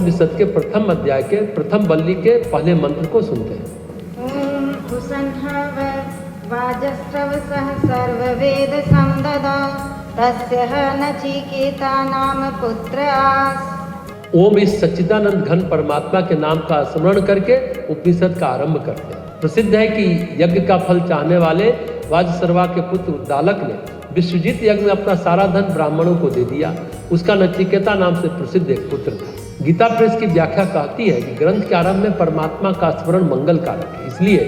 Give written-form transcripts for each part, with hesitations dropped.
उपनिषद के प्रथम अध्याय के प्रथम बल्ली के पहले मंत्र को सुनते हैं। ओम कुसंहव वाजस्रवसः सर्ववेद समददा तस्यः नचिकेता नाम पुत्र आस। ओम इस सच्चिदानंद घन परमात्मा के नाम का स्मरण करके उपनिषद का आरंभ करते हैं। प्रसिद्ध है कि यज्ञ का फल चाहने वाले वाजसर्वा के पुत्र उद्दालक ने विश्वजीत यज्ञ में अपना सारा धन ब्राह्मणों को दे दिया। उसका नचिकेता नाम से प्रसिद्ध एक पुत्र था। गीता प्रेस की व्याख्या कहती है कि ग्रंथ के आरंभ में परमात्मा का स्मरण मंगल कारक है, इसलिए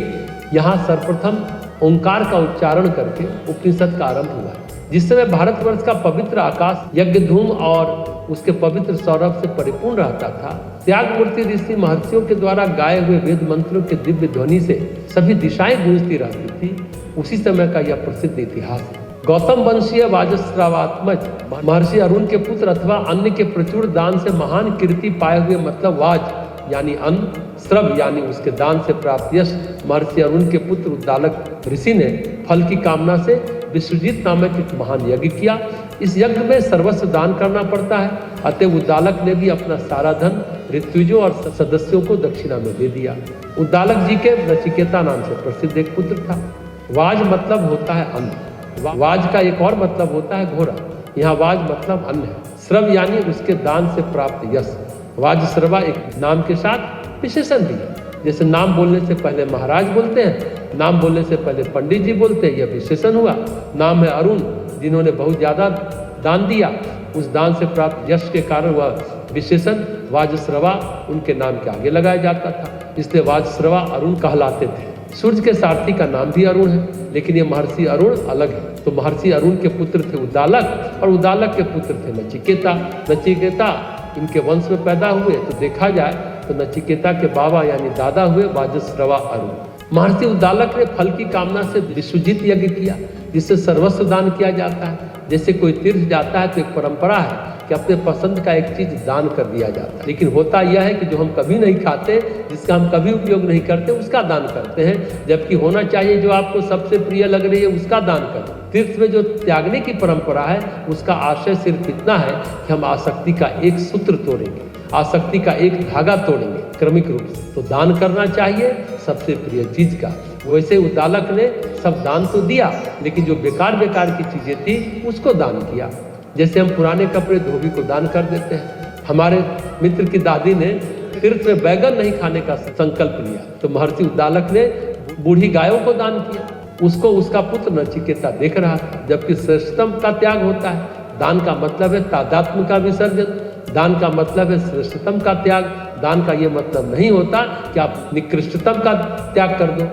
यहाँ सर्वप्रथम ओंकार का उच्चारण करके उपनिषद का आरंभ हुआ। जिस समय भारतवर्ष का पवित्र आकाश यज्ञ धूम और उसके पवित्र सौरभ से परिपूर्ण रहता था, त्याग मूर्ति ऋषि महर्षियों के द्वारा गाए हुए वेद मंत्रों के दिव्य ध्वनि से सभी दिशाएं गूंजती रहती थी। उसी समय का यह प्रसिद्ध इतिहास है। गौतम वंशीय वाजस्रावात्मज महर्षि अरुण के पुत्र अथवा अन्य के प्रचुर दान से महान कीर्ति पाए हुए, मतलब वाज यानी अन्न, श्रव यानी उसके दान से प्राप्त यश, महर्षि अरुण के पुत्र उद्दालक ऋषि ने फल की कामना से विश्वजीत नामक एक महान यज्ञ किया। इस यज्ञ में सर्वस्व दान करना पड़ता है, अतः उद्दालक ने भी अपना सारा धन ऋत्विजों और सदस्यों को दक्षिणा में दे दिया। उद्दालक जी के नचिकेता नाम से प्रसिद्ध एक पुत्र था। वाज मतलब होता है अन्न, वाज का एक और मतलब होता है घोड़ा। यहाँ वाज मतलब अन्न है। श्रव यानी उसके दान से प्राप्त यश। वाजश्रवा एक नाम के साथ विशेषण भी है। जैसे नाम बोलने से पहले महाराज बोलते हैं, नाम बोलने से पहले पंडित जी बोलते हैं, यह विशेषण हुआ। नाम है अरुण, जिन्होंने बहुत ज्यादा दान दिया, उस दान से प्राप्त यश के कारण वह विशेषण वाजश्रवा उनके नाम के आगे लगाया जाता था, इसलिए वाजश्रवा अरुण कहलाते थे। सूर्य के सारथी का नाम भी अरुण है, लेकिन ये महर्षि अरुण अलग है। तो महर्षि अरुण के पुत्र थे उद्दालक और उद्दालक के पुत्र थे नचिकेता। नचिकेता इनके वंश में पैदा हुए, तो देखा जाए तो नचिकेता के बाबा यानी दादा हुए वाजश्रवा अरुण। महर्षि उद्दालक ने फल की कामना से विश्वजीत यज्ञ किया, जिससे सर्वस्व दान किया जाता है। जैसे कोई तीर्थ जाता है तो एक परंपरा है कि अपने पसंद का एक चीज दान कर दिया जाता है, लेकिन होता यह है कि जो हम कभी नहीं खाते, जिसका हम कभी उपयोग नहीं करते, उसका दान करते हैं। जबकि होना चाहिए जो आपको सबसे प्रिय लग रही है उसका दान करें। तीर्थ में जो त्यागने की परंपरा है, उसका आशय सिर्फ इतना है कि हम आसक्ति का एक सूत्र तोड़ेंगे, आसक्ति का एक धागा तोड़ेंगे क्रमिक रूप से। तो दान करना चाहिए सबसे प्रिय चीज का। वैसे उद्दालक ने सब दान तो दिया, लेकिन जो बेकार बेकार की चीजें थी उसको दान किया। जैसे हम पुराने कपड़े धोबी को दान कर देते हैं। हमारे मित्र की दादी ने तीर्थ में बैगन नहीं खाने का संकल्प लिया, तो महर्षि उद्दालक ने बूढ़ी गायों को दान किया। उसको उसका पुत्र नचिकेता देख रहा था। जबकि श्रेष्ठतम का त्याग होता है। दान का मतलब है तादात्म्य का विसर्जन, दान का मतलब है श्रेष्ठतम का त्याग। दान का ये मतलब नहीं होता कि आप निकृष्टतम का त्याग कर दो।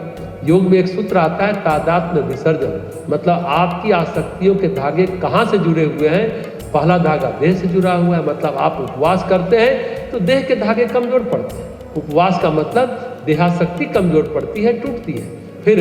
योग में एक सूत्र आता है तादात्म्य विसर्जन, मतलब आपकी आसक्तियों के धागे कहाँ से जुड़े हुए हैं। पहला धागा देह से जुड़ा हुआ है, मतलब आप उपवास करते हैं तो देह के धागे कमजोर पड़ते हैं। उपवास का मतलब देहासक्ति कमजोर पड़ती है, टूटती है। फिर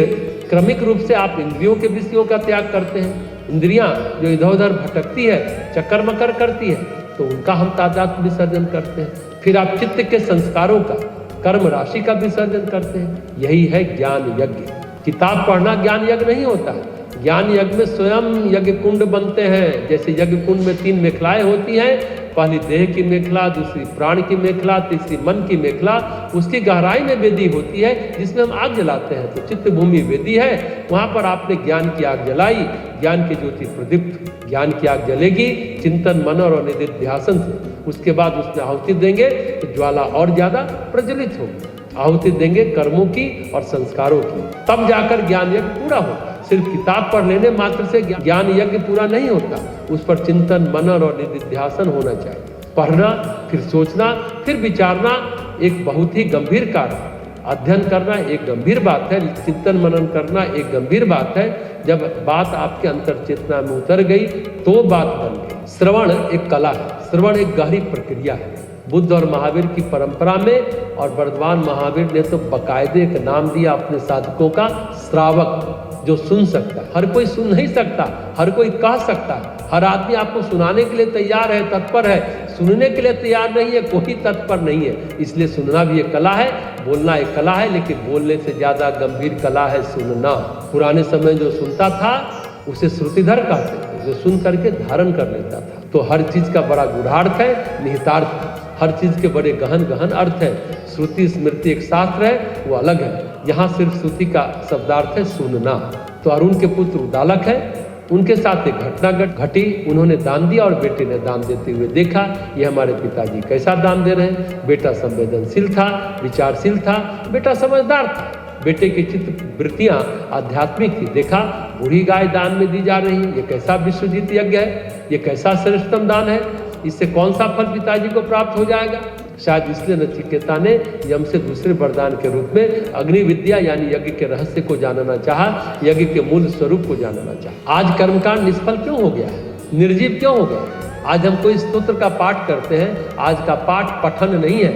क्रमिक रूप से आप इंद्रियों के विषयों का त्याग करते हैं। इंद्रियां जो इधर उधर भटकती है, चक्कर मकर करती है, तो उनका हम तादात्म्य विसर्जन करते हैं। फिर आप चित्त के संस्कारों का, कर्म राशि का विसर्जन करते हैं। यही है ज्ञान यज्ञ। किताब पढ़ना ज्ञान यज्ञ नहीं होता है। ज्ञान यज्ञ में स्वयं यज्ञ कुंड बनते हैं। जैसे यज्ञ कुंड में 3 मेखलाएं होती हैं, पहली देह की मेखला, दूसरी प्राण की मेखला, तीसरी मन की मेखला। उसकी गहराई में वेदी होती है जिसमें हम आग जलाते हैं। तो चित्त भूमि वेदी है, वहां पर आपने ज्ञान की आग जलाई, ज्ञान की ज्योति प्रदीप्त, ज्ञान की आग जलेगी चिंतन मनन और निधिध्यासन से। उसके बाद उसमें आहुति देंगे तो ज्वाला और ज्यादा प्रज्वलित होगी। आहुति देंगे कर्मों की और संस्कारों की, तब जाकर ज्ञान यज्ञ पूरा होगा। सिर्फ किताब पढ़ लेने मात्र से ज्ञान यज्ञ पूरा नहीं होता। उस पर चिंतन मनन और निधिध्यासन होना चाहिए। पढ़ना, फिर सोचना, फिर विचारना एक बहुत ही गंभीर कार्य है। अध्ययन करना एक गंभीर बात है, चिंतन मनन करना एक गंभीर बात है। जब बात आपके अंतर चेतना में उतर गई तो बात बन गई। श्रवण एक कला है, श्रवण एक गहरी प्रक्रिया है। बुद्ध और महावीर की परंपरा में और वर्धमान महावीर ने तो बाकायदे एक नाम दिया अपने साधकों का, श्रावक, जो सुन सकता है। हर कोई सुन नहीं सकता, हर कोई कह सकता है। हर आदमी आपको सुनाने के लिए तैयार है, तत्पर है। सुनने के लिए तैयार नहीं है, कोई तत्पर नहीं है। इसलिए सुनना भी एक कला है, बोलना एक कला है, लेकिन बोलने से ज्यादा गंभीर कला है सुनना। पुराने समय जो सुनता था उसे श्रुतिधर कहते थे, जो सुन करके धारण कर लेता था। तो हर चीज का बड़ा गूढ़ार्थ है, निहितार्थ है। हर चीज के बड़े गहन गहन अर्थ हैं। श्रुति स्मृति एक शास्त्र है, वो अलग है। यहाँ सिर्फ श्रुति का शब्दार्थ है सुनना। तो अरुण के पुत्र उद्दालक है, उनके साथ एक घटना घटी। उन्होंने दान दिया और बेटे ने दान देते हुए देखा ये हमारे पिताजी कैसा दान दे रहे हैं। बेटा संवेदनशील था, विचारशील था, बेटा समझदार था। बेटे की चित्त वृत्तियां आध्यात्मिक थी। देखा बूढ़ी गाय दान में दी जा रही है, ये कैसा विश्वजीत यज्ञ है, ये कैसा श्रेष्ठतम दान है, इससे कौन सा फल पिताजी को प्राप्त हो जाएगा। शायद इसलिए नचिकेता ने यम से दूसरे वरदान के रूप में अग्नि विद्या यानी यज्ञ के रहस्य को जानना चाहा, यज्ञ के मूल स्वरूप को जानना चाहा। आज कर्मकांड निष्फल क्यों हो गया है, निर्जीव क्यों हो गया। आज हम कोई स्तोत्र का पाठ करते हैं, आज का पाठ पठन नहीं है।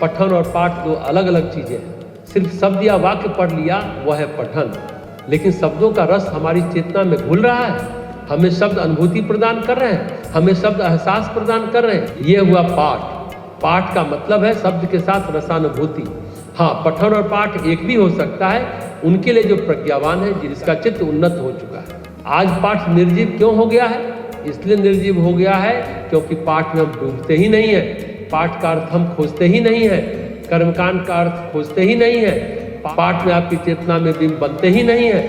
पठन और पाठ दो अलग अलग चीजें हैं। सिर्फ शब्द या वाक्य पढ़ लिया वह है पठन, लेकिन शब्दों का रस हमारी चेतना में घुल रहा है। हमें शब्द अनुभूति प्रदान कर रहे हैं, हमें शब्द एहसास प्रदान कर रहे हैं। ये हुआ पाठ। पाठ का मतलब है शब्द के साथ रसानुभूति। हाँ, पठन और पाठ एक भी हो सकता है उनके लिए जो प्रज्ञावान है, जिसका चित्त उन्नत हो चुका है। आज पाठ निर्जीव क्यों हो गया है, इसलिए निर्जीव हो गया है क्योंकि पाठ में हम डूबते ही नहीं है। पाठ का अर्थ हम खोजते ही नहीं है, कर्मकांड का अर्थ खोजते ही नहीं है, पाठ में आपकी चेतना में बिंब बनते ही नहीं है,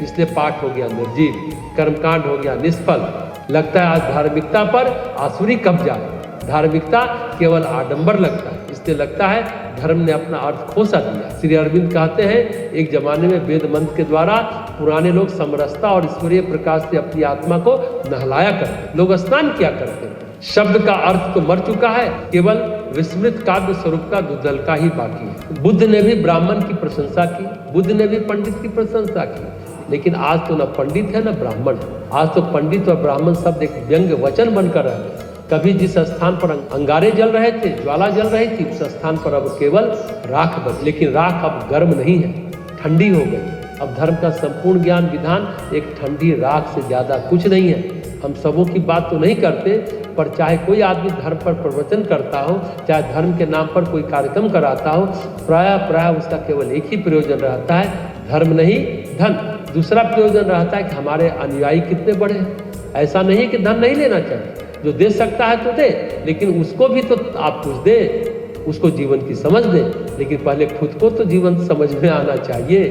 इसलिए पाठ हो गया निर्जीव, कर्मकांड हो गया निष्फल। लगता है आज धार्मिकता पर आसुरी कब्जा है। धार्मिकता केवल आडंबर लगता है, इसलिए लगता है धर्म ने अपना अर्थ खो सा दिया। श्री अरविंद कहते हैं एक जमाने में वेद मंत्र के द्वारा पुराने लोग समरसता और ईश्वरीय प्रकाश से अपनी आत्मा को नहलाया करते, लोग स्नान किया करते। शब्द का अर्थ तो मर चुका है, केवल विस्मृत काव्य स्वरूप का दुधलका ही बाकी है। बुद्ध ने भी ब्राह्मण की प्रशंसा की, बुद्ध ने भी पंडित की प्रशंसा की, लेकिन आज तो न पंडित है न ब्राह्मण है। आज तो पंडित और ब्राह्मण शब्द एक व्यंग्य वचन बनकर रह गए। कभी जिस स्थान पर अंगारे जल रहे थे, ज्वाला जल रही थी, उस स्थान पर अब केवल राख बच। लेकिन राख अब गर्म नहीं है, ठंडी हो गई। अब धर्म का संपूर्ण ज्ञान विधान एक ठंडी राख से ज्यादा कुछ नहीं है। हम सबों की बात तो नहीं करते, पर चाहे कोई आदमी धर्म पर प्रवचन करता हो, चाहे धर्म के नाम पर कोई कार्यक्रम कराता हो, प्रायः उसका केवल एक ही प्रयोजन रहता है, धर्म नहीं धन। दूसरा प्रयोजन रहता है कि हमारे अनुयायी कितने बड़े हैं। ऐसा नहीं कि धन नहीं लेना चाहिए, जो दे सकता है तो दे, लेकिन उसको भी तो आप कुछ दे, उसको जीवन की समझ दे। लेकिन पहले खुद को तो जीवन समझ में आना चाहिए।